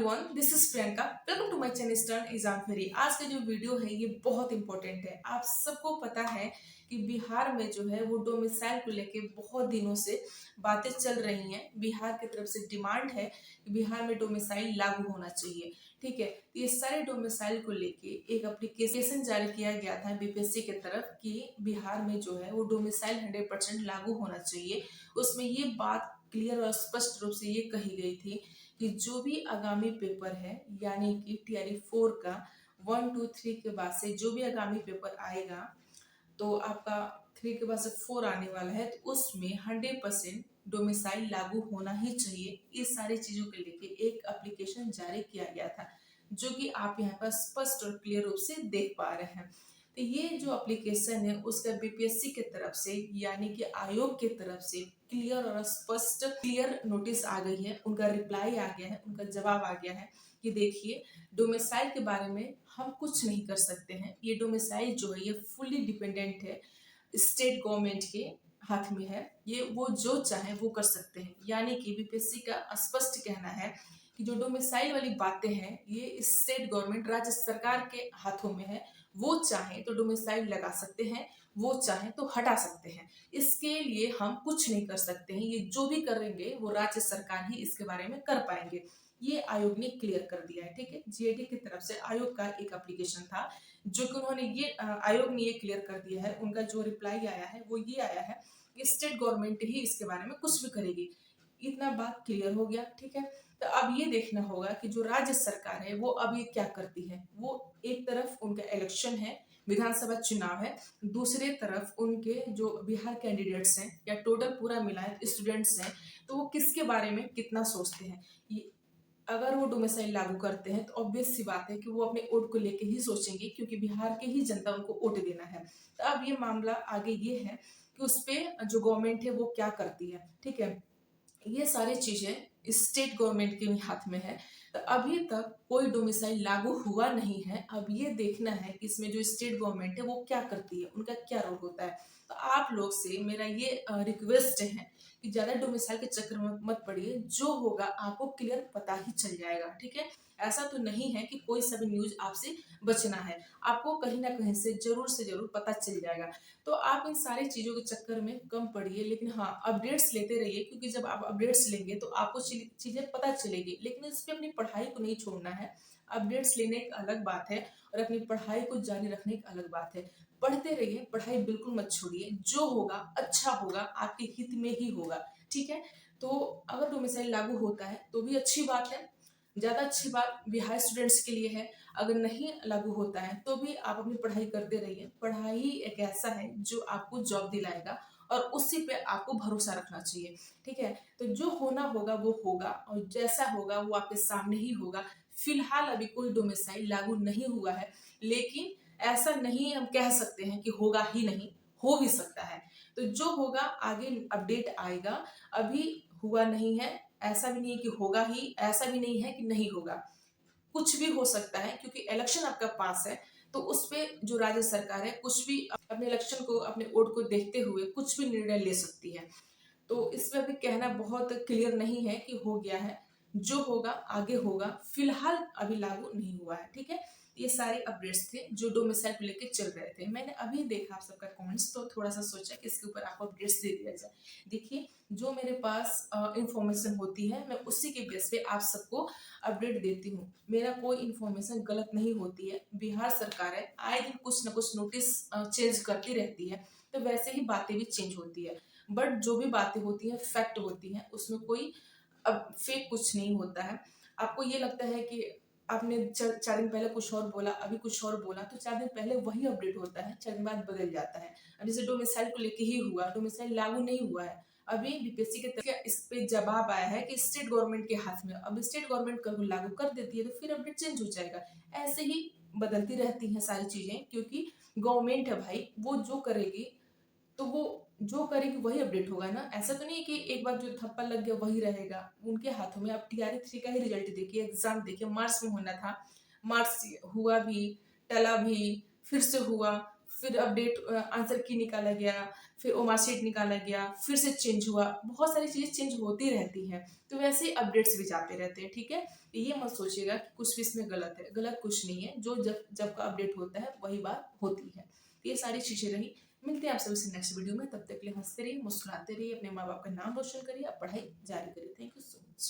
Everyone, this is Priyanka. Welcome to my channel stern exam fairy. आज का जो video है ये बहुत इंपॉर्टेंट है। आप सबको पता है कि बिहार में जो है वो डोमिसाइल को लेके बहुत दिनों से बातें चल रही हैं। बिहार की तरफ से डिमांड है कि बिहार में डोमिसाइल लागू होना चाहिए। ठीक है, तो ये सारे डोमिसाइल को लेके एक एप्लीकेशन जारी किया गया था बीपीएससी की तरफ कि बिहार में जो है वो डोमिसाइल 100% लागू होना चाहिए। उसमें ये बात क्लियर और स्पष्ट रूप से ये कही गई थी कि जो भी आगामी पेपर है यानी कि टीआरई 4 का 1 2 3 के बाद से जो भी आगामी पेपर आएगा, तो आपका 3 के बाद से 4 आने वाला है, तो उसमें 100% डोमिसाइल लागू होना ही चाहिए। इस सारी चीजों के लेके एक एप्लीकेशन जारी किया गया था, जो कि आप यहाँ पर स्पष्ट और क्लियर रूप से देख पा रहे हैं। तो ये जो एप्लीकेशन है उसका बीपीएससी की तरफ से यानी कि आयोग की तरफ से क्लियर और स्पष्ट क्लियर नोटिस आ गई है, उनका रिप्लाई आ गया है, उनका जवाब आ गया है कि देखिए, डोमिसाइल के बारे में हम कुछ नहीं कर सकते हैं। ये डोमिसाइल जो है ये फुल्ली डिपेंडेंट है, स्टेट गवर्नमेंट के हाथ में है। ये वो जो चाहे वो कर सकते हैं। यानी कि बीपीएससी का स्पष्ट कहना है कि जो डोमिसाइल वाली बातें हैं ये स्टेट गवर्नमेंट राज्य सरकार के हाथों में है। वो चाहे तो डोमिसाइल लगा सकते हैं, वो चाहे तो हटा सकते हैं। इसके लिए हम कुछ नहीं कर सकते हैं। ये जो भी करेंगे वो राज्य सरकार ही इसके बारे में कर पाएंगे। ये आयोग ने क्लियर कर दिया है। ठीक है, जीएडी की तरफ से आयोग का एक एप्लीकेशन था, जो कि उन्होंने ये आयोग ने ये क्लियर कर दिया है। उनका जो रिप्लाई आया है वो ये आया है कि स्टेट गवर्नमेंट ही इसके बारे में कुछ भी करेगी। इतना बात क्लियर हो गया। ठीक है, तो अब ये देखना होगा कि जो राज्य सरकार है वो अब ये क्या करती है। वो एक तरफ उनका इलेक्शन है, विधानसभा चुनाव है, दूसरे तरफ उनके जो बिहार कैंडिडेट्स हैं या टोटल पूरा मिलाए स्टूडेंट्स हैं, तो वो किसके बारे में कितना सोचते हैं। ये अगर वो डोमिसाइल लागू करते हैं तो ऑब्वियस सी बात है कि वो अपने वोट को लेके ही सोचेंगे, क्योंकि बिहार के ही जनता उनको वोट देना है। तो अब ये मामला आगे ये है कि उस पर जो गवर्नमेंट है वो क्या करती है। ठीक है, ये सारी चीजें स्टेट गवर्नमेंट के हाथ में है। तो अभी तक कोई डोमिसाइल लागू हुआ नहीं है। अब ये देखना है कि इसमें जो स्टेट गवर्नमेंट है वो क्या करती है, उनका क्या रोल होता है। तो आप लोग से मेरा ये रिक्वेस्ट है कि ज्यादा डोमिसाइल के चक्कर में मत पड़िए। जो होगा आपको क्लियर पता ही चल जाएगा। ठीक है, ऐसा तो नहीं है कि कोई सा भी न्यूज आपसे बचना है, आपको कहीं ना कहीं से जरूर पता चल जाएगा। तो आप इन सारी चीजों के चक्कर में कम पड़िए, लेकिन हाँ, अपडेट्स लेते रहिए, क्योंकि जब आप अपडेट्स लेंगे तो आपको चीजें पता चलेगी। लेकिन इस पे अपनी पढ़ाई को नहीं छोड़ना है। अपडेट्स लेने एक अलग बात है और अपनी पढ़ाई को जारी रखने एक अलग बात है। पढ़ते रहिए, पढ़ाई बिल्कुल मत छोड़िए। जो होगा अच्छा होगा, आपके हित में ही होगा। ठीक है, तो अगर डोमिसाइल लागू होता है तो भी अच्छी बात है, ज्यादा अच्छी बात बिहार स्टूडेंट्स के लिए है। अगर नहीं लागू होता है तो भी आप अपनी पढ़ाई करते रहिए। पढ़ाई एक ऐसा है जो आपको जॉब दिलाएगा और उसी पे आपको भरोसा रखना चाहिए। ठीक है, तो जो होना होगा वो होगा और जैसा होगा वो आपके सामने ही होगा। फिलहाल अभी कोई डोमिसाइल लागू नहीं हुआ है, लेकिन ऐसा नहीं हम कह सकते हैं कि होगा ही नहीं, हो भी सकता है। तो जो होगा आगे अपडेट आएगा। अभी हुआ नहीं है, ऐसा भी नहीं है कि होगा ही, ऐसा भी नहीं है कि नहीं होगा। कुछ भी हो सकता है, क्योंकि इलेक्शन आपका पास है। तो उस पे जो राज्य सरकार है कुछ भी अपने इलेक्शन को, अपने वोट को देखते हुए कुछ भी निर्णय ले सकती है। तो इसमें अभी कहना बहुत क्लियर नहीं है कि हो गया है। जो होगा आगे होगा, फिलहाल अभी लागू नहीं हुआ है। ठीक है, ये सारे अपडेट्स थे जो डोमिसाइल को लेके चल रहे थे। मैंने अभी देखा आप सबका कमेंट्स, तो थोड़ा सा सोचा कि इसके ऊपर आपको अपडेट्स दे दिया जाए। देखिए, जो मेरे पास इंफॉर्मेशन होती है मैं उसी के बेस पे आप सबको अपडेट देती हूँ। मेरा कोई इंफॉर्मेशन गलत नहीं होती है। बिहार सरकार है, आए दिन कुछ ना कुछ नोटिस चेंज करती रहती है, तो वैसे ही बातें भी चेंज होती है। बट जो भी बातें होती हैं फैक्ट होती हैं, उसमें कोई अब फेक कुछ नहीं होता है। आपको ये लगता है कि आपने 4 दिन पहले कुछ और बोला, अभी कुछ और बोला, तो 4 दिन पहले वही अपडेट होता है, 4 दिन बाद बदल जाता है। अब जैसे डोमिसाइल को लेके ही हुआ, डोमिसाइल लागू नहीं हुआ है अभी। बीपीएससी के तरफ इस पे जवाब आया है कि स्टेट गवर्नमेंट के हाथ में। अब स्टेट गवर्नमेंट कभी लागू कर देती है तो फिर अपडेट चेंज हो जाएगा। ऐसे ही बदलती रहती हैं सारी चीजें, क्योंकि गवर्नमेंट है भाई, वो जो करेगी तो वो जो करेगी वही अपडेट होगा ना। ऐसा तो नहीं है कि एक बार जो थप्पा लग गया वही रहेगा उनके हाथों में। अब टीआरई 3 का ही रिजल्ट देखिए, एग्जाम देखिए, मार्च में होना था, मार्च हुआ भी, टला भी, फिर से हुआ, फिर अपडेट आंसर की निकाला गया, फिर ओ मार्कशीट निकाला गया, फिर से चेंज हुआ, बहुत सारी चीज़ें चेंज होती रहती हैं। तो वैसे ही अपडेट्स भी जाते रहते हैं, ठीक है? ये मत सोचिएगा कि कुछ भी इसमें गलत है, गलत कुछ नहीं है, जो जब जब का अपडेट होता है वही बात होती है। तो ये सारी चीज़ें रही। मिलते हैं आपसे उसी नेक्स्ट वीडियो में, तब तक के लिए हंसते रहिए, मुस्कुराते रहिए, अपने माँ बाप का नाम रोशन करिए, अब पढ़ाई जारी करिए। Thank you so much.